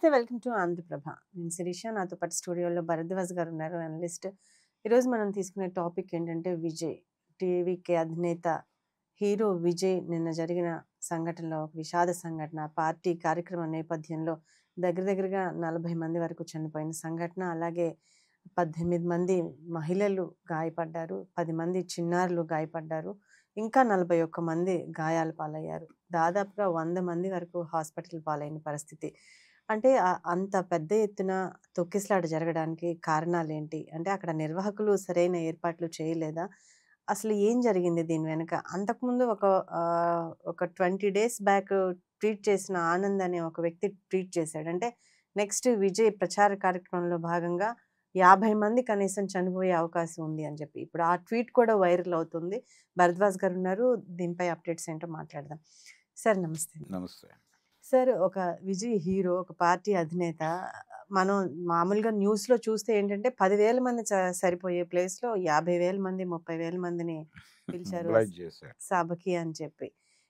నమస్తే, welcome to Andhraprabha. నేను శిరీష, నాతో పాటు స్టూడియోలో భరద్వాజ్ గారు ఉన్నారు, అనలిస్ట్. ఈరోజు మనం తీసుకునే టాపిక్ ఏంటంటే విజయ్, టీవీకే అధినేత హీరో విజయ్ నిన్న జరిగిన సంఘటనలో ఒక విషాద సంఘటన. పార్టీ కార్యక్రమం నేపథ్యంలో దగ్గరగా 40 మంది వరకు చనిపోయిన సంఘటన. అలాగే 18 మంది మహిళలు గాయపడ్డారు, 10 మంది చిన్నారులు గాయపడ్డారు, ఇంకా 41 మంది గాయాల పాలయ్యారు. దాదాపుగా 100 మంది వరకు హాస్పిటల్ పాలైన పరిస్థితి. అంటే అంత పెద్ద ఎత్తున తొక్కిసలాట జరగడానికి కారణాలేంటి? అంటే అక్కడ నిర్వాహకులు సరైన ఏర్పాట్లు చేయలేదా? అసలు ఏం జరిగింది దీని వెనక? అంతకుముందు ఒక 20 డేస్ బ్యాక్ ట్వీట్ చేసిన ఆనంద్ అనే ఒక వ్యక్తి ట్వీట్ చేశాడు. అంటే నెక్స్ట్ విజయ్ ప్రచార కార్యక్రమంలో భాగంగా 50 మంది కనీసం చనిపోయే అవకాశం ఉంది అని చెప్పి. ఇప్పుడు ఆ ట్వీట్ కూడా వైరల్ అవుతుంది. భరద్వాజ్ గారు ఉన్నారు, దీనిపై అప్డేట్స్ ఏంటో మాట్లాడదాం. సార్ నమస్తే. నమస్తే. సార్, ఒక విజయ్ హీరో, ఒక పార్టీ అధినేత, మనం మామూలుగా న్యూస్లో చూస్తే ఏంటంటే 10,000 మంది సరిపోయే ప్లేస్లో 50,000 మంది 30,000 మందిని పిలిచారు సభకి అని చెప్పి.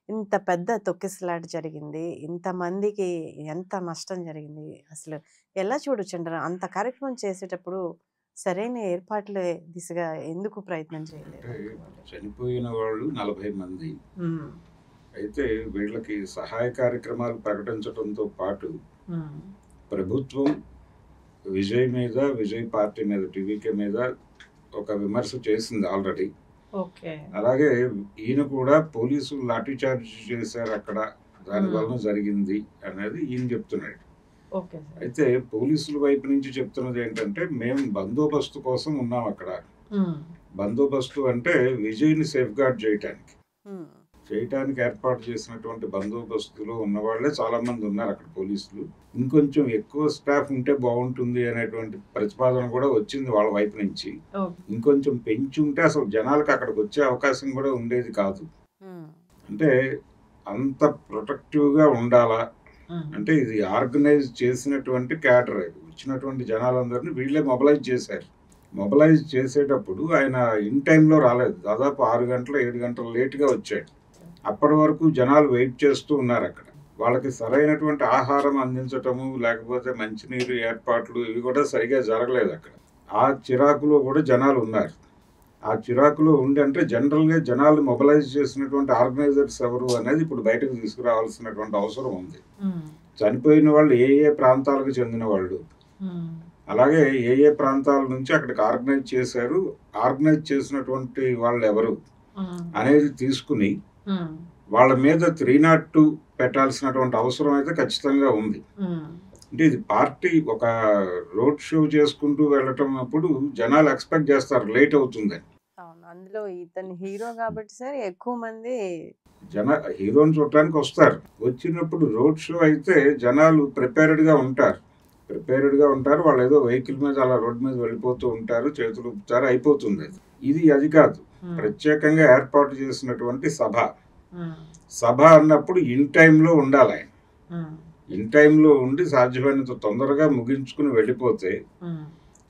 ఇంత పెద్ద తొక్కిసలాట జరిగింది, ఇంతమందికి ఎంత నష్టం జరిగింది, అసలు ఎలా చూడొచ్చంటారు? అంత కార్యక్రమం చేసేటప్పుడు సరైన ఏర్పాట్ల దిశగా ఎందుకు ప్రయత్నం చేయలేదు? చనిపోయిన వాళ్ళు 40 మంది. అయితే వీళ్ళకి సహాయ కార్యక్రమాలు ప్రకటించడంతో పాటు ప్రభుత్వం విజయ్ మీద, విజయ్ పార్టీ మీద, టీవీకే మీద ఒక విమర్శ చేసింది ఆల్రెడీ. అలాగే ఈయన కూడా పోలీసులు లాఠీ చార్జ్ చేశారు అక్కడ, దానివల్ల జరిగింది అనేది ఈయన చెప్తున్నాడు. అయితే పోలీసుల వైపు నుంచి చెప్తున్నది ఏంటంటే, మేము బందోబస్తు కోసం ఉన్నాం అక్కడ. బందోబస్తు అంటే విజయ్ని సేఫ్ గార్డ్ చేయటానికి ఏర్పాటు చేసినటువంటి బందోబస్తులో ఉన్న వాళ్ళే చాలా మంది ఉన్నారు అక్కడ పోలీసులు. ఇంకొంచెం ఎక్కువ స్టాఫ్ ఉంటే బాగుంటుంది అనేటువంటి ప్రతిపాదన కూడా వచ్చింది వాళ్ళ వైపు నుంచి. ఇంకొంచెం పెంచి ఉంటే అసలు జనాలకు అక్కడికి వచ్చే అవకాశం కూడా ఉండేది కాదు. అంటే అంత ప్రొటెక్టివ్ గా ఉండాలా అంటే, ఇది ఆర్గనైజ్ చేసినటువంటి క్యాడర్, వచ్చినటువంటి జనాలందరినీ వీళ్ళే మొబలైజ్ చేశారు. మొబలైజ్ చేసేటప్పుడు ఆయన ఇన్ టైంలో రాలేదు, దాదాపు 6 గంటలు 7 గంటలు లేట్గా వచ్చాడు. అప్పటి వరకు జనాలు వెయిట్ చేస్తూ ఉన్నారు అక్కడ. వాళ్ళకి సరైనటువంటి ఆహారం అందించటము, లేకపోతే మంచినీరు ఏర్పాట్లు ఇవి కూడా సరిగా జరగలేదు అక్కడ. ఆ చిరాకులో కూడా జనాలు ఉన్నారు. ఆ చిరాకులో ఉండి, అంటే జనరల్గా జనాలు మొబలైజ్ చేసినటువంటి ఆర్గనైజర్స్ ఎవరు అనేది ఇప్పుడు బయటకు తీసుకురావాల్సినటువంటి అవసరం ఉంది. చనిపోయిన వాళ్ళు ఏ ఏ ప్రాంతాలకు చెందిన వాళ్ళు, అలాగే ఏ ఏ ప్రాంతాల నుంచి అక్కడికి ఆర్గనైజ్ చేశారు, ఆర్గనైజ్ చేసినటువంటి వాళ్ళు ఎవరు అనేది తీసుకుని వాళ్ళ మీద 302 పెట్టాల్సినటువంటి అవసరం అయితే ఖచ్చితంగా ఉంది. అంటే ఇది పార్టీ ఒక రోడ్ షో చేసుకుంటూ వెళ్ళటం అప్పుడు జనాలు ఎక్స్పెక్ట్ చేస్తారు లేట్ అవుతుందని. అందులో ఇతను హీరో కాబట్టి సార్ ఎక్కువ మంది హీరోని చూడటానికి వస్తారు. వచ్చినప్పుడు రోడ్ షో అయితే జనాలు ప్రిపేర్డ్ గా ఉంటారు. వాళ్ళు ఏదో వెహికల్ మీద అలా రోడ్ మీద వెళ్ళిపోతూ ఉంటారు, చేతులు ఊపుతారు, అయిపోతుంది. అది కాదు, ప్రత్యేకంగా ఏర్పాటు చేసినటువంటి సభ అన్నప్పుడు ఇన్ టైంలో ఉండాలి. ఆయన ఇన్ టైంలో ఉండి సాధ్యమైనంత తొందరగా ముగించుకుని వెళ్ళిపోతే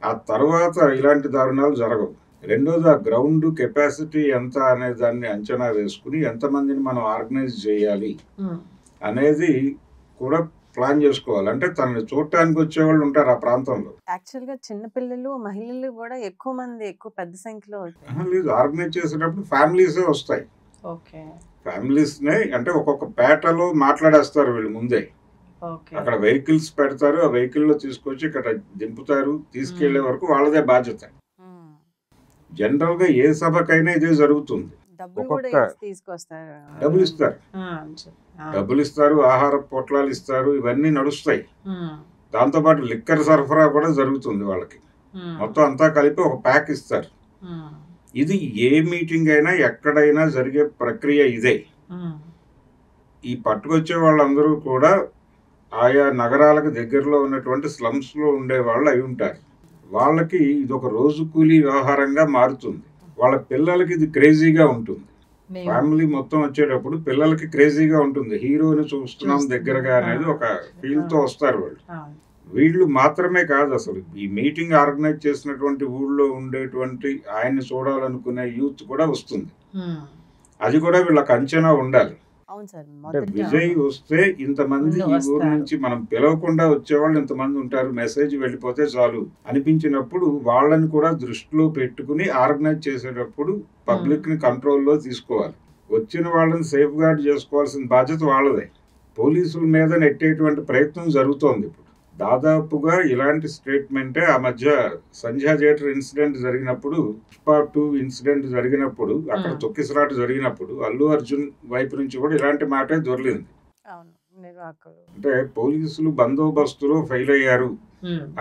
ఆ తర్వాత ఇలాంటి దారుణాలు జరగవు. రెండోది, ఆ గ్రౌండ్ కెపాసిటీ ఎంత అనే దాన్ని అంచనా వేసుకుని ఎంతమందిని మనం ఆర్గనైజ్ చేయాలి అనేది కూడా ప్లాన్ చేసుకోవాలి. అంటే తనని చూడటానికి వచ్చేవాళ్ళు ఉంటారు ఆ ప్రాంతంలో. యాక్చువల్ గా చిన్నపిల్లలు, మహిళలు కూడా ఎక్కువ మంది, ఎక్కువ పెద్ద సంఖ్యలో లేదు, ఆర్గనైజ్ చేసేటప్పుడు ఫ్యామిలీసే వస్తాయి. ఫ్యామిలీస్ నే అంటే ఒక్కొక్క పేటలో మాట్లాడేస్తారు వీళ్ళు ముందే. అక్కడ వెహికల్స్ పెడతారు, ఆ వెహికల్ లో తీసుకొచ్చి ఇక్కడ దింపుతారు, తీసుకెళ్లే వరకు వాళ్ళదే బాధ్యత. జనరల్ గా ఏ సభకైనా ఇదే జరుగుతుంది. డబ్బులు ఇస్తారు, ఆహార పొట్లాలు ఇస్తారు, ఇవన్నీ నడుస్తాయి. దాంతోపాటు లిక్కర్ సరఫరా కూడా జరుగుతుంది వాళ్ళకి. మొత్తం అంతా కలిపి ఒక ప్యాక్ ఇస్తారు. ఇది ఏ మీటింగ్ అయినా ఎక్కడైనా జరిగే ప్రక్రియ ఇదే. ఈ పట్టుకొచ్చే వాళ్ళందరూ కూడా ఆయా నగరాలకు దగ్గరలో ఉన్నటువంటి స్లమ్స్ లో ఉండే వాళ్ళు అయి ఉంటారు. వాళ్ళకి ఇది ఒక రోజు కూలీ వ్యవహారంగా మారుతుంది. వాళ్ళ పిల్లలకి ఇది క్రేజీగా ఉంటుంది. ఫ్యామిలీ మొత్తం వచ్చేటప్పుడు పిల్లలకి క్రేజీగా ఉంటుంది. హీరోని చూస్తున్నాం దగ్గరగా అనేది ఒక ఫీల్ తో వస్తారు వాళ్ళు. వీళ్ళు మాత్రమే కాదు, అసలు ఈ మీటింగ్ ఆర్గనైజ్ చేసినటువంటి ఊళ్ళో ఉండేటువంటి ఆయన్ని చూడాలనుకునే యూత్ కూడా వస్తుంది. అది కూడా వీళ్ళకి అంచనా ఉండాలి. అవును సార్. అంటే మొదట విజయ్ అవును. వస్తే ఇంతమంది ముందు ఈ ఊరు వస్తారు. నుంచి మనం పిలవకుండా వచ్చేవాళ్ళు ఇంతమంది ఉంటారు, మెసేజ్ వెళ్ళిపోతే చాలు అనిపించినప్పుడు వాళ్ళని కూడా దృష్టిలో పెట్టుకుని ఆర్గనైజ్ చేసేటప్పుడు పబ్లిక్ ని కంట్రోల్లో తీసుకోవాలి. వచ్చిన వాళ్ళని సేఫ్ గార్డ్ చేసుకోవాల్సిన బాధ్యత వాళ్ళదే. పోలీసుల మీద నెట్టేటువంటి ప్రయత్నం జరుగుతోంది ఇప్పుడు. దాదాపుగా ఇలాంటి స్టేట్మెంటే ఆ మధ్య సంధ్యా థియేటర్ ఇన్సిడెంట్ జరిగినప్పుడు, పుష్ప 2 ఇన్సిడెంట్ జరిగినప్పుడు, అక్కడ తొక్కిసలాట జరిగినప్పుడు అల్లు అర్జున్ వైపు నుంచి కూడా ఇలాంటి మాటే దొర్లింది. అవును. నిర్వాహకులు. అంటే పోలీసులు బందోబస్తులో ఫెయిల్ అయ్యారు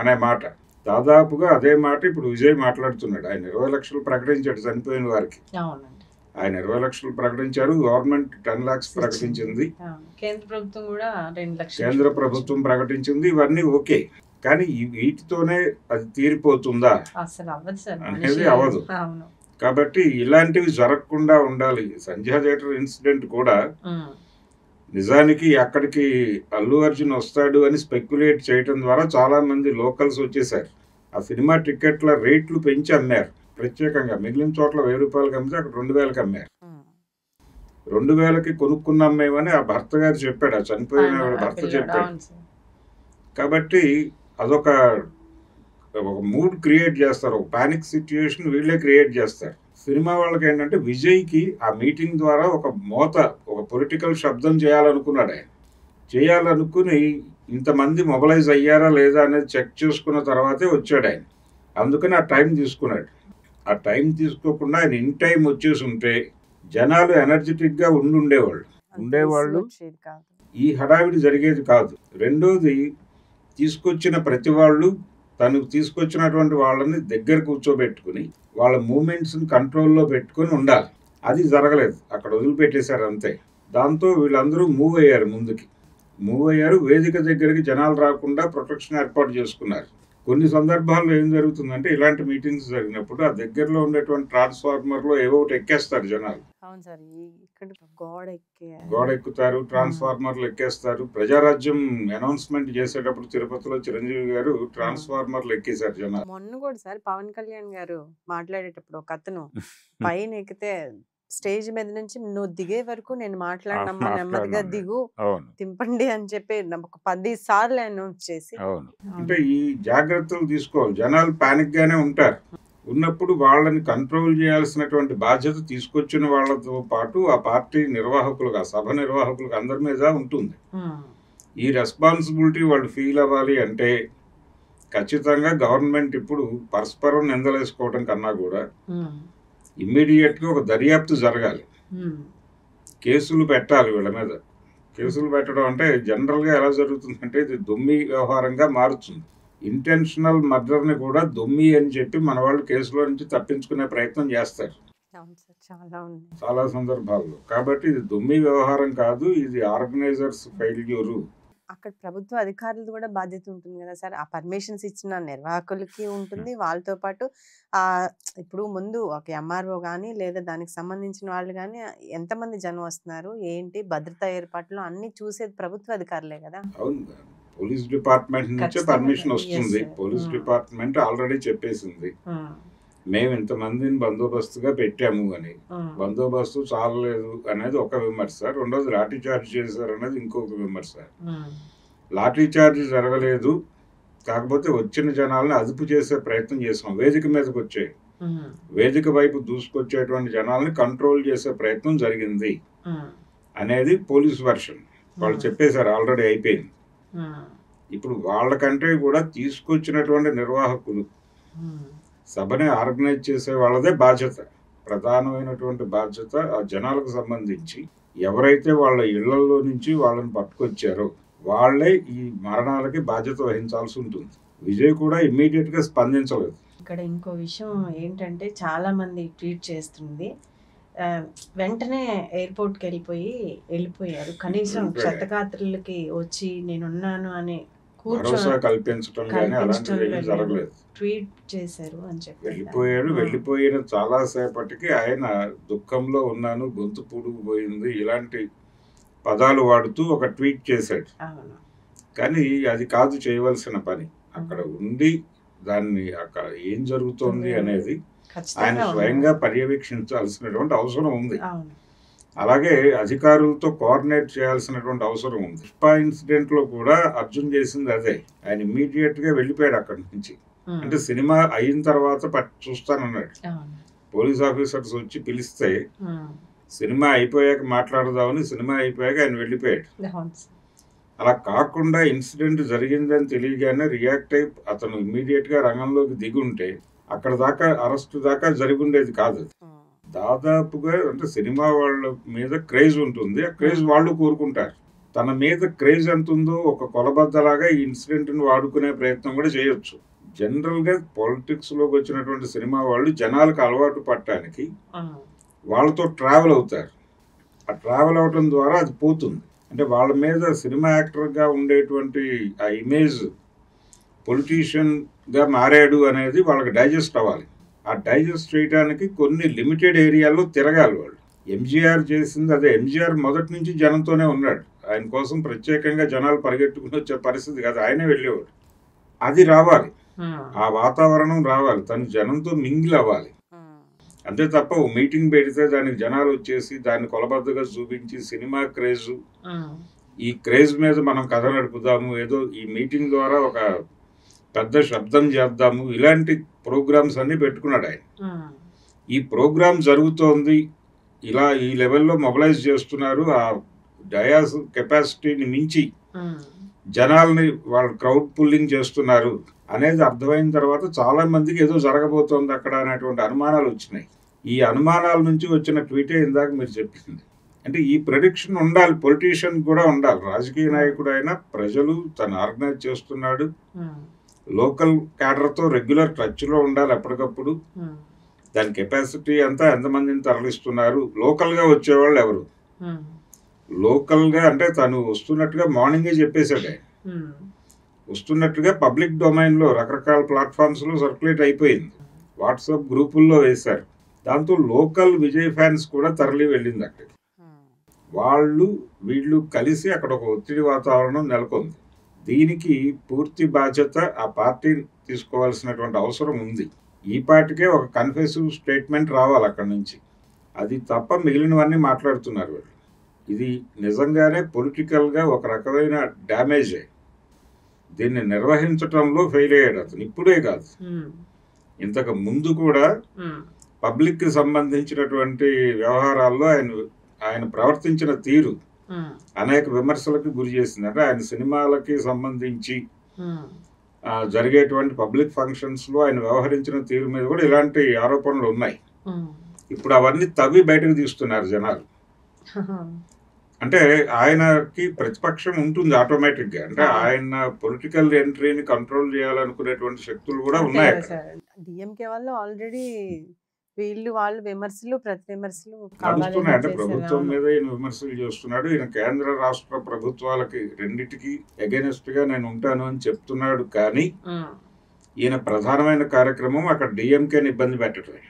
అనే మాట. దాదాపుగా అదే మాట ఇప్పుడు విజయ్ మాట్లాడుతున్నాడు. ఆయన 20 లక్షలు ప్రకటించాడు చనిపోయిన వారికి. అవునండి. ఆయన 20 లక్షలు ప్రకటించారు. గవర్నమెంట్ 10 lakhs ప్రకటించింది. కేంద్ర ప్రభుత్వం కూడా 2 లక్షలు. కేంద్ర ప్రభుత్వం ప్రకటించింది. ఇవన్నీ ఓకే. కానీ వీటితోనే అది తీరిపోతుందా అసలు అవ్వదు సార్. అనేది అవ్వదు. కాబట్టి ఇలాంటివి జరగకుండా ఉండాలి. సంధ్యా థియేటర్ ఇన్సిడెంట్ కూడా నిజానికి అక్కడికి అల్లు అర్జున్ వస్తాడు అని స్పెక్యులేట్ చేయడం ద్వారా చాలా మంది లోకల్స్ వచ్చేసారు. ఆ సినిమా టికెట్ల రేట్లు పెంచి అమ్మారు. ప్రత్యేకంగా మిగిలిన చోట్ల 1000 రూపాయలకి అమ్మితే అక్కడ 2000కి అమ్మారు. 2000కి కొనుక్కున్నాం మేమని ఆ భర్త గారు చెప్పాడు. ఆ చనిపోయిన భర్త చెప్పాడు. కాబట్టి అదొక మూడ్ క్రియేట్ చేస్తారు. ఒక పానిక్ సిచ్యుయేషన్ వీళ్ళే క్రియేట్ చేస్తారు. సినిమా వాళ్ళకి ఏంటంటే విజయ్కి ఆ మీటింగ్ ద్వారా ఒక పొలిటికల్ శబ్దం చేయాలనుకున్నాడు. ఆయన చేయాలనుకుని ఇంతమంది మొబలైజ్ అయ్యారా లేదా అనేది చెక్ చేసుకున్న తర్వాతే వచ్చాడు ఆయన. అందుకని ఆ టైం తీసుకున్నాడు. ఆ టైం తీసుకోకుండా ఆయన ఇన్ టైం వచ్చేసి ఉంటే జనాలు ఎనర్జెటిక్ గా ఉండేవాళ్ళు. ఈ హడావిడి జరిగేది కాదు. రెండోది, తీసుకొచ్చిన ప్రతి వాళ్ళు తను తీసుకొచ్చినటువంటి వాళ్ళని దగ్గర కూర్చోబెట్టుకుని వాళ్ళ మూమెంట్స్ని కంట్రోల్లో పెట్టుకుని ఉండాలి. అది జరగలేదు. అక్కడ వదిలిపెట్టేశారు అంతే. దాంతో వీళ్ళందరూ మూవ్ అయ్యారు. వేదిక దగ్గరికి జనాలు రాకుండా ప్రొటెక్షన్ ఏర్పాటు చేసుకున్నారు. కొన్ని సందర్భాల్లో ఏం జరుగుతుందంటే ఇలాంటి మీటింగ్స్ జరిగినప్పుడు ఆ దగ్గరలో ఉండేటువంటి ట్రాన్స్ఫార్మర్లో ఏవో ఒకటి ఎక్కేస్తారు జనాలు. గోడ ఎక్కుతారు, ట్రాన్స్ఫార్మర్లు ఎక్కేస్తారు. ప్రజారాజ్యం అనౌన్స్మెంట్ చేసేటప్పుడు తిరుపతిలో చిరంజీవి గారు ట్రాన్స్ఫార్మర్లు ఎక్కేశారు జనాలు. మొన్న కూడా సార్ పవన్ కళ్యాణ్ గారు మాట్లాడేటప్పుడు ఒక అతను పైన ఎక్కితే స్టేజ్ మీద నుంచి నువ్వు దిగే వరకు నేను మాట్లాడినమ్మా, నెమ్మదిగా దిగు, తింపండి అని చెప్పి ఒక 10 సార్లు అనౌన్స్ చేసి. అంటే ఈ జాగ్రత్తలు తీసుకోవాలి. జనాలు పానిక్ గానే ఉంటారు. ఉన్నప్పుడు వాళ్ళని కంట్రోల్ చేయాల్సినటువంటి బాధ్యత తీసుకొచ్చిన వాళ్ళతో పాటు ఆ పార్టీ నిర్వాహకులుగా, సభ నిర్వాహకులుగా అందరి మీద ఉంటుంది. ఈ రెస్పాన్సిబిలిటీ వాళ్ళు ఫీల్ అవ్వాలి అంటే ఖచ్చితంగా గవర్నమెంట్ ఇప్పుడు పరస్పరం నిందలేసుకోవడం కన్నా కూడా ఇమ్మీడియట్గా ఒక దర్యాప్తు జరగాలి. కేసులు పెట్టాలి వీళ్ళ మీద. కేసులు పెట్టడం అంటే జనరల్గా ఎలా జరుగుతుందంటే ఇది దొమ్మి వ్యవహారంగా మారుతుంది. ఇంటెన్షనల్ మర్డర్ని కూడా దొమ్మి అని చెప్పి మన వాళ్ళు కేసులో నుంచి తప్పించుకునే ప్రయత్నం చేస్తారు చాలా సందర్భాల్లో. కాబట్టి ఇది దొమ్మి వ్యవహారం కాదు, ఇది ఆర్గనైజర్స్ ఫెయిల్యూరు. అక్కడ ప్రభుత్వ అధికారులు కూడా బాధ్యత ఉంటుంది కదా సార్. ఆ పర్మిషన్స్ ఇచ్చిన నిర్వాహకులకి ఉంటుంది. వాళ్ళతో పాటు ఇప్పుడు ముందు ఒక ఎంఆర్ఓ కానీ లేదా దానికి సంబంధించిన వాళ్ళు కానీ ఎంతమంది జనం వస్తున్నారు, ఏంటి భద్రతా ఏర్పాట్లు అన్ని చూసేది ప్రభుత్వ అధికారులే కదా. అవును, పోలీస్ డిపార్ట్మెంట్ నుంచే పర్మిషన్ వస్తుంది. పోలీస్ డిపార్ట్మెంట్ ఆల్రెడీ చెప్పేసింది మేము ఇంతమందిని బందోబస్తుగా పెట్టాము అని. బందోబస్తు చాలలేదు అనేది ఒక విమర్శ. రెండోది లాఠీ చార్జ్ చేశారు అనేది ఇంకొక విమర్శ. లాఠీ చార్జ్ జరగలేదు, కాకపోతే వచ్చిన జనాలను అదుపు చేసే ప్రయత్నం చేసాం. వేదిక మీదకి వచ్చే వేదిక వైపు దూసుకొచ్చేటువంటి జనాల్ని కంట్రోల్ చేసే ప్రయత్నం జరిగింది అనేది పోలీస్ వర్షన్. వాళ్ళు చెప్పేశారు, ఆల్రెడీ అయిపోయింది. ఇప్పుడు వాళ్ళకంటే కూడా తీసుకొచ్చినటువంటి నిర్వాహకులు, సభని ఆర్గనైజ్ చేసే వాళ్ళదే బాధ్యత, ప్రధానమైనటువంటి బాధ్యత. ఆ జనాలకు సంబంధించి ఎవరైతే వాళ్ళ ఇళ్లలో నుంచి వాళ్ళని పట్టుకొచ్చారో వాళ్ళే ఈ మరణాలకి బాధ్యత వహించాల్సి ఉంటుంది. విజయ్ కూడా ఇమ్మీడియట్ గా స్పందించలేదు. ఇక్కడ ఇంకో విషయం ఏంటంటే చాలా మంది ట్వీట్ చేస్తుంది, వెంటనే ఎయిర్పోర్ట్కి వెళ్ళిపోయారు, కనీసం క్షతగాత్రులకి వచ్చి నేనున్నాను అని కల్పించడం కానీ అలాంటివి జరగలేదు. ట్వీట్ చేశారు అని చెప్పి వెళ్ళిపోయిన చాలా సేపటికి ఆయన దుఃఖంలో ఉన్నాను, గొంతు పూడుకుపోయింది, ఇలాంటి పదాలు వాడుతూ ఒక ట్వీట్ చేశాడు. కానీ అది కాదు చేయవలసిన పని. అక్కడ ఉండి దాన్ని అక్కడ ఏం జరుగుతోంది అనేది ఆయన స్వయంగా పర్యవేక్షించాల్సినటువంటి అవసరం ఉంది. అలాగే అధికారులతో కోఆర్డినేట్ చేయాల్సినటువంటి అవసరం ఉంది. పుష్ప ఇన్సిడెంట్ లో కూడా అర్జున్ చేసింది అదే. ఆయన ఇమ్మీడియట్ గా వెళ్ళిపోయాడు అక్కడి నుంచి. అంటే సినిమా అయిన తర్వాత చూస్తానన్నాడు. పోలీస్ ఆఫీసర్స్ వచ్చి పిలిస్తే సినిమా అయిపోయాక మాట్లాడదామని, సినిమా అయిపోయాక ఆయన వెళ్ళిపోయాడు. అలా కాకుండా ఇన్సిడెంట్ జరిగిందని తెలియగానే రియాక్ట్ అయి అతను ఇమ్మీడియట్ గా రంగంలోకి దిగి ఉంటే అక్కడ దాకా అరెస్ట్ దాకా జరిగి ఉండేది కాదు. దాదాపుగా అంటే సినిమా వాళ్ళ మీద క్రేజ్ ఉంటుంది, ఆ క్రేజ్ వాళ్ళు కోరుకుంటారు. తన మీద క్రేజ్ ఎంత ఉందో ఒక కొలబద్దలాగా ఈ ఇన్సిడెంట్ ని వాడుకునే ప్రయత్నం కూడా చేయొచ్చు. జనరల్ గా పాలిటిక్స్ లోకి వచ్చినటువంటి సినిమా వాళ్ళు జనాలకు అలవాటు పడటానికి వాళ్ళతో ట్రావెల్ అవుతారు. ఆ ట్రావెల్ అవటం ద్వారా అది పోతుంది. అంటే వాళ్ళ మీద సినిమా యాక్టర్ గా ఉండేటువంటి ఆ ఇమేజ్ పొలిటీషియన్ గా మారాడు అనేది వాళ్ళకి డైజెస్ట్ అవ్వాలి. ఆ డైజెస్ట్ చేయడానికి కొన్ని లిమిటెడ్ ఏరియాల్లో తిరగాలి వాళ్ళు. ఎంజీఆర్ చేసింది అదే. ఎంజీఆర్ మొదటి నుంచి జనంతోనే ఉన్నాడు. ఆయన కోసం ప్రత్యేకంగా జనాలు పరిగెట్టుకుని వచ్చే పరిస్థితి కాదు, ఆయనే వెళ్ళేవాడు. అది రావాలి, ఆ వాతావరణం రావాలి, తను జనంతో మింగిల్ అవ్వాలి. అంతే తప్ప ఓ మీటింగ్ పెడితే దానికి జనాలు వచ్చేసి దాన్ని కొలబద్దగా చూపించి సినిమా క్రేజ్, ఈ క్రేజ్ మీద మనం కథ నడుపుదాము, ఏదో ఈ మీటింగ్ ద్వారా ఒక పెద్ద శబ్దం చేద్దాము, ఇలాంటి ప్రోగ్రామ్స్ అన్ని పెట్టుకున్నాడు ఆయన. ఈ ప్రోగ్రామ్ జరుగుతోంది, ఇలా ఈ లెవెల్లో మొబిలైజ్ చేస్తున్నారు, ఆ డయాస్ కెపాసిటీని మించి జనాల్ని వాళ్ళు క్రౌడ్ పుల్లింగ్ చేస్తున్నారు అనేది అర్థమైన తర్వాత చాలా మందికి ఏదో జరగబోతోంది అక్కడ అనేటువంటి అనుమానాలు వచ్చినాయి. ఈ అనుమానాల నుంచి వచ్చిన ట్వీటే ఇందాక మీరు చెప్పింది. అంటే ఈ ప్రెడిక్షన్ ఉండాలి, పొలిటీషియన్ కూడా ఉండాలి. రాజకీయ నాయకుడు అయినా ప్రజలు తను ఆర్గనైజ్ చేస్తున్నాడు, లోకల్ క్యాడర్తో రెగ్యులర్ టచ్లో ఉండాలి ఎప్పటికప్పుడు. దాని కెపాసిటీ అంతా ఎంతమందిని తరలిస్తున్నారు, లోకల్గా వచ్చేవాళ్ళు ఎవరు, లోకల్గా అంటే తను వస్తున్నట్టుగా మార్నింగే చెప్పేశాడు. వస్తున్నట్టుగా పబ్లిక్ డొమైన్లో రకరకాల ప్లాట్ఫామ్స్లో సర్క్యులేట్ అయిపోయింది, వాట్సాప్ గ్రూపుల్లో వేశారు. దాంతో లోకల్ విజయ్ ఫ్యాన్స్ కూడా తరలి వెళ్ళింది అక్కడికి. వాళ్ళు వీళ్ళు కలిసి అక్కడ ఒక ఒత్తిడి వాతావరణం నెలకొంది. దీనికి పూర్తి బాధ్యత ఆ పార్టీ తీసుకోవాల్సినటువంటి అవసరం ఉంది. ఈ పార్టీకే ఒక కన్ఫెసివ్ స్టేట్మెంట్ రావాలి అక్కడి నుంచి. అది తప్ప మిగిలినవన్నీ మాట్లాడుతున్నారు వీళ్ళు. ఇది నిజంగానే పొలిటికల్గా ఒక రకమైన డ్యామేజే. దీన్ని నిర్వహించటంలో ఫెయిల్ అయ్యాడు అతను. ఇప్పుడే కాదు, ఇంతకు ముందు కూడా పబ్లిక్ కి సంబంధించినటువంటి వ్యవహారాల్లో ఆయన ప్రవర్తించిన తీరు అనేక విమర్శలకు గురి చేసింది. అంటే ఆయన సినిమాలకి సంబంధించి జరిగేటువంటి పబ్లిక్ ఫంక్షన్స్ లో ఆయన వ్యవహరించిన తీరు మీద కూడా ఇలాంటి ఆరోపణలు ఉన్నాయి. ఇప్పుడు అవన్నీ తవ్వి బయటకు తీస్తున్నారు జనాలు. అంటే ఆయనకి ప్రతిపక్షం ఉంటుంది ఆటోమేటిక్ గా. అంటే ఆయన పొలిటికల్ ఎంట్రీని కంట్రోల్ చేయాలనుకునేటువంటి శక్తులు కూడా ఉన్నాయి. డిఎంకే వాళ్ళు ఆల్రెడీ వాళ్ళు విమర్శలు ప్రతి విమర్శలు నడుస్తున్నాయి. అంటే ప్రభుత్వం మీద ఈయన విమర్శలు చేస్తున్నాడు. ఈయన కేంద్ర రాష్ట్ర ప్రభుత్వాలకి రెండిటికి అగైనెస్ట్ గా నేను ఉంటాను అని చెప్తున్నాడు. కానీ ఈయన ప్రధానమైన కార్యక్రమం అక్కడ డిఎంకేని ఇబ్బంది పెట్టడమే.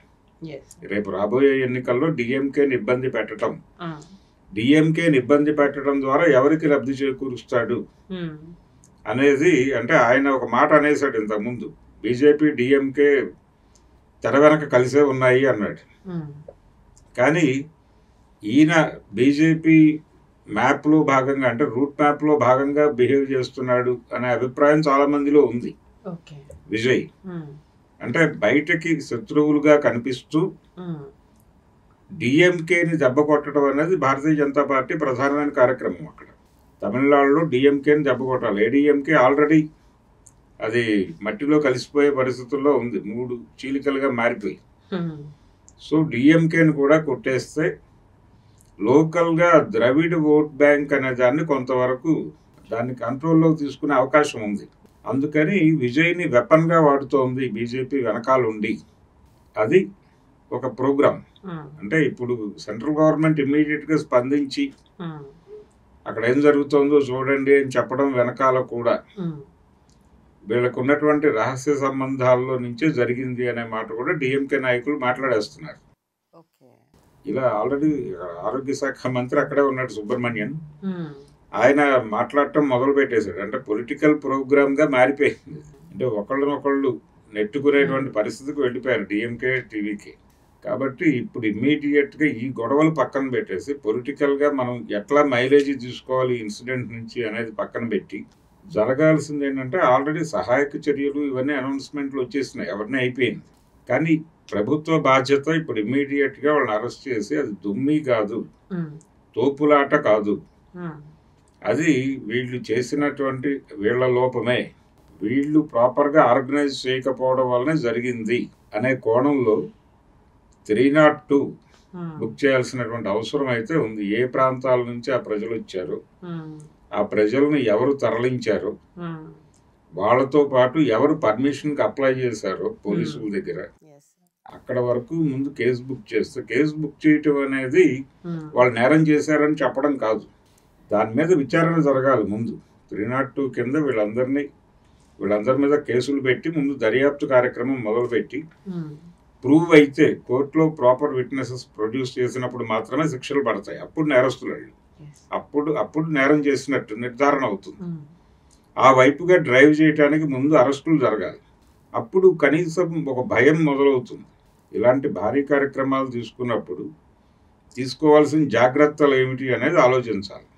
రేపు రాబోయే ఎన్నికల్లో డిఎంకేని ఇబ్బంది పెట్టడం, డిఎంకేని ఇబ్బంది పెట్టడం ద్వారా ఎవరికి లబ్ధి చేకూరుస్తాడు అనేది. అంటే ఆయన ఒక మాట అనేసాడు ఇంతకుముందు, బీజేపీ డిఎంకే తెర వెనక కలిసే ఉన్నాయి అన్నాడు. కానీ ఈయన బీజేపీ మ్యాప్లో భాగంగా, అంటే రూట్ మ్యాప్లో భాగంగా బిహేవ్ చేస్తున్నాడు అనే అభిప్రాయం చాలా మందిలో ఉంది. విజయ్ అంటే బయటకి శత్రువులుగా కనిపిస్తూ డిఎంకేని దెబ్బ కొట్టడం అనేది భారతీయ జనతా పార్టీ ప్రధానమైన కార్యక్రమం. అక్కడ తమిళనాడులో డిఎంకేని దెబ్బ కొట్టాలి. ఏడీఎంకే ఆల్రెడీ అది మట్టిలో కలిసిపోయే పరిస్థితుల్లో ఉంది, 3 చీలికలుగా మారిపోయి. సో డిఎంకేని కూడా కొట్టేస్తే లోకల్గా ద్రవిడ్ ఓట్ బ్యాంక్ అనే దాన్ని కొంతవరకు దాన్ని కంట్రోల్లో తీసుకునే అవకాశం ఉంది. అందుకని విజయ్ని వెపన్గా వాడుతోంది బీజేపీ వెనకాలండి. అది ఒక ప్రోగ్రామ్. అంటే ఇప్పుడు సెంట్రల్ గవర్నమెంట్ ఇమ్మీడియట్గా స్పందించి అక్కడ ఏం జరుగుతుందో చూడండి అని చెప్పడం వెనకాల కూడా వీళ్ళకు ఉన్నటువంటి రహస్య సంబంధాల్లో నుంచే జరిగింది అనే మాట కూడా డిఎంకే నాయకులు మాట్లాడేస్తున్నారు. ఇలా ఆల్రెడీ ఆరోగ్య శాఖ మంత్రి అక్కడే ఉన్నాడు, సుబ్రహ్మణ్యన్. ఆయన మాట్లాడటం మొదలు పెట్టేశాడు. అంటే పొలిటికల్ ప్రోగ్రామ్ గా మారిపోయింది. అంటే ఒకళ్ళనొకళ్ళు నెట్టుకునేటువంటి పరిస్థితికి వెళ్ళిపోయారు డిఎంకే టీవీకి. కాబట్టి ఇప్పుడు ఇమ్మీడియట్గా ఈ గొడవలు పక్కన పెట్టేసి పొలిటికల్గా మనం ఎట్లా మైలేజ్ తీసుకోవాలి ఇన్సిడెంట్ నుంచి అనేది పక్కన పెట్టి జరగాల్సింది ఏంటంటే ఆల్రెడీ సహాయక చర్యలు ఇవన్నీ అనౌన్స్మెంట్లు వచ్చేసినాయి, ఎవరిని అయిపోయింది. కానీ ప్రభుత్వ బాధ్యత ఇప్పుడు ఇమ్మీడియట్గా వాళ్ళని అరెస్ట్ చేసి అది దుమ్మి కాదు, తోపులాట కాదు, అది వీళ్ళు చేసినటువంటి వీళ్ళ లోపమే, వీళ్ళు ప్రాపర్గా ఆర్గనైజ్ చేయకపోవడం వల్లనే జరిగింది అనే కోణంలో 302 బుక్ చేయాల్సినటువంటి అవసరం అయితే ఉంది. ఏ ప్రాంతాల నుంచి ఆ ప్రజలు వచ్చారు, ఆ ప్రజలను ఎవరు తరలించారు, వాళ్ళతో పాటు ఎవరు పర్మిషన్కి అప్లై చేశారో పోలీసుల దగ్గర, అక్కడ వరకు ముందు కేసు బుక్ చేస్తే, కేసు బుక్ చేయటం అనేది వాళ్ళు నేరం చేశారని చెప్పడం కాదు, దాని మీద విచారణ జరగాలి ముందు. 302 కింద వీళ్ళందరి మీద కేసులు పెట్టి ముందు దర్యాప్తు కార్యక్రమం మొదలుపెట్టి ప్రూవ్ అయితే కోర్టులో ప్రాపర్ విట్నెసెస్ ప్రొడ్యూస్ చేసినప్పుడు మాత్రమే శిక్షలు పడతాయి. అప్పుడు నేరస్తులు అప్పుడు నేరం చేసినట్టు నిర్ధారణ అవుతుంది. ఆ వైపుగా డ్రైవ్ చేయడానికి ముందు అరెస్టులు జరగాలి. అప్పుడు కనీసం ఒక భయం మొదలవుతుంది. ఇలాంటి భారీ కార్యక్రమాలు తీసుకున్నప్పుడు తీసుకోవాల్సిన జాగ్రత్తలు ఏమిటి అనేది ఆలోచించాలి.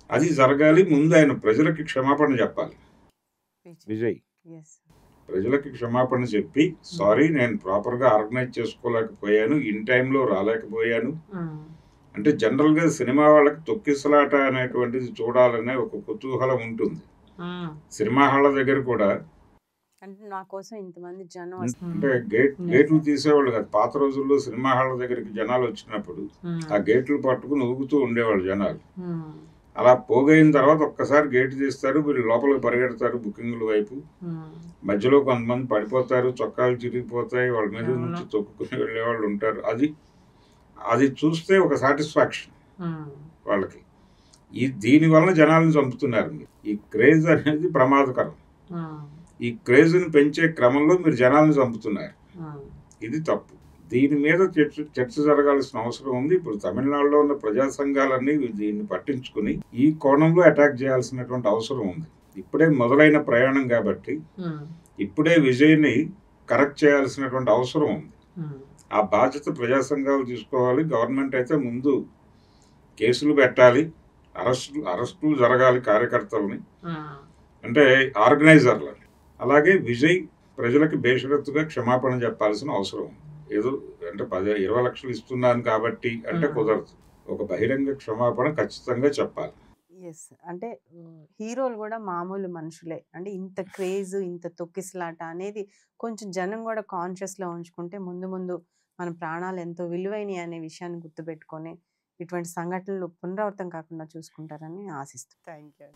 అది జరగాలి. ముందు ఆయన ప్రజలకి క్షమాపణ చెప్పాలి. విజయ్ ప్రజలకి క్షమాపణ చెప్పి, సారీ నేను ప్రాపర్గా ఆర్గనైజ్ చేసుకోలేకపోయాను, ఇన్ టైంలో రాలేకపోయాను. అంటే జనరల్గా సినిమా వాళ్ళకి తొక్కిసలాట అనేటువంటిది చూడాలనే ఒక కుతూహలం ఉంటుంది. సినిమా హాళ్ళ దగ్గర కూడా అంటే నా కోసం ఇంతమంది జనం అంటే గేట్లు తీసేవాళ్ళు కాదు. పాత రోజుల్లో సినిమా హాళ్ళ దగ్గరికి జనాలు వచ్చినప్పుడు ఆ గేట్లు పట్టుకుని ఊగుతూ ఉండేవాళ్ళు జనాలు. అలా పోగైన తర్వాత ఒక్కసారి గేటు తీస్తారు, వీళ్ళు లోపలికి పరిగెడతారు బుకింగ్ల వైపు. మధ్యలో కొంతమంది పడిపోతారు, చొక్కాలు చిరిగిపోతాయి, వాళ్ళ మీద నుంచి తొక్కుకుని వెళ్ళేవాళ్ళు ఉంటారు. అది చూస్తే ఒక సాటిస్ఫాక్షన్ వాళ్ళకి. దీని వలన జనాలను చంపుతున్నారు. ఈ క్రేజ్ అనేది ప్రమాదకరం. ఈ క్రేజ్ని పెంచే క్రమంలో మీరు జనాలను చంపుతున్నారు. ఇది తప్పు. దీని మీద చర్చ జరగాల్సిన అవసరం ఉంది. ఇప్పుడు తమిళనాడులో ఉన్న ప్రజా సంఘాలన్నీ దీన్ని పట్టించుకుని ఈ కోణంలో అటాక్ చేయాల్సినటువంటి అవసరం ఉంది. ఇప్పుడే మొదలైన ప్రయాణం కాబట్టి ఇప్పుడే విజయ్ని కరెక్ట్ చేయాల్సినటువంటి అవసరం ఉంది. ఆ బాధ్యత ప్రజా సంఘాలు తీసుకోవాలి. గవర్నమెంట్ అయితే ముందు కేసులు పెట్టాలి, అరెస్టులు జరగాలి కార్యకర్తలని, అంటే ఆర్గనైజర్లని. అలాగే విజయ్ ప్రజలకి బేషరత్తుగా క్షమాపణ చెప్పాల్సిన అవసరం ఉంది. ఏదో అంటే 10-20 లక్షలు ఇస్తున్నాను కాబట్టి అంటే కుదరదు. ఒక బహిరంగ క్షమాపణ ఖచ్చితంగా చెప్పాలి. అంటే హీరోలు కూడా మామూలు మనుషులే. అంటే ఇంత క్రేజ్, ఇంత తొక్కిసలాట అనేది కొంచెం జనం కూడా కాన్షియస్లో ఉంచుకుంటే ముందు ముందు మన ప్రాణాలు ఎంతో విలువైనవి అనే విషయాన్ని గుర్తుపెట్టుకొని ఇటువంటి సంఘటనలు పునరావృతం కాకుండా చూసుకుంటారని ఆశిస్తాను. Thank you.